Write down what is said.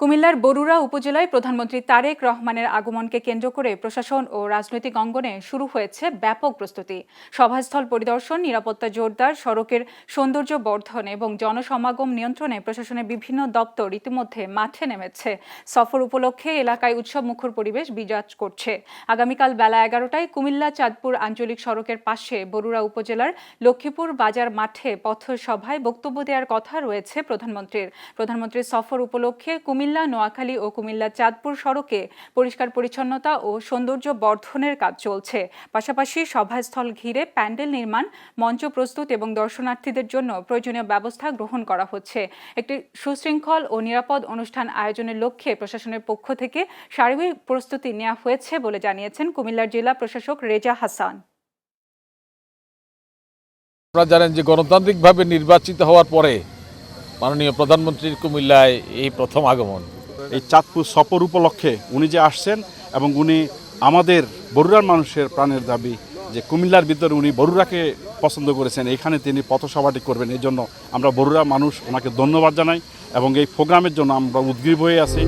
কুমিল্লার বরুড়া উপজেলায় প্রধানমন্ত্রী তারেক রহমানের আগমনকে কেন্দ্র করে প্রশাসন ও রাজনৈতিক অঙ্গনে শুরু হয়েছে ব্যাপক প্রস্তুতি। সভাস্থল পরিদর্শন, নিরাপত্তা জোরদার, সড়কের সৌন্দর্য বর্ধন এবং জনসমাগম নিয়ন্ত্রণে প্রশাসনের বিভিন্ন দপ্তর ইতিমধ্যে মাঠে নেমেছে। সফর উপলক্ষে এলাকায় উৎসবমুখর পরিবেশ বিরাজ করছে। আগামীকাল বেলা 11টায় কুমিল্লা চাঁদপুর আঞ্চলিক সড়কের পাশে বরুড়া উপজেলার লক্ষ্মীপুর বাজার মাঠে পথসভায় বক্তব্য দেওয়ার কথা রয়েছে প্রধানমন্ত্রীর সফর উপলক্ষে কুমিল্লা, নোয়াখালী ও কুমিল্লা চাঁদপুর সড়কে পরিষ্কার পরিচ্ছন্নতা ও সৌন্দর্য বর্ধনের কাজ চলছে। পাশাপাশি সভাস্থল ঘিরে প্যান্ডেল নির্মাণ, মঞ্চ প্রস্তুত এবং দর্শনার্থীদের জন্য প্রয়োজনীয় ব্যবস্থা গ্রহণ করা হচ্ছে। একটি সুশৃঙ্খল ও নিরাপদ অনুষ্ঠান আয়োজনের লক্ষ্যে প্রশাসনের পক্ষ থেকে সার্বিক প্রস্তুতি নেওয়া হয়েছে বলে জানিয়েছেন কুমিল্লার জেলা প্রশাসক রেজা হাসান। আপনারা জানেন যে গণতান্ত্রিকভাবে নির্বাচিত হওয়ার পরে মাননীয় প্রধানমন্ত্রীর কুমিল্লায় এই প্রথম আগমন। এই চাঁদপুর সফর উপলক্ষে উনি যে আসছেন এবং উনি আমাদের বরুড়ার মানুষের প্রাণের দাবি যে কুমিল্লার ভিতরে উনি বরুড়াকে পছন্দ করেছেন, এখানে তিনি পথসভাটি করবেন। এই জন্য আমরা বরুড়ার মানুষ ওনাকে ধন্যবাদ জানাই এবং এই প্রোগ্রামের জন্য আমরা উদ্গ্রীব হয়ে আছি।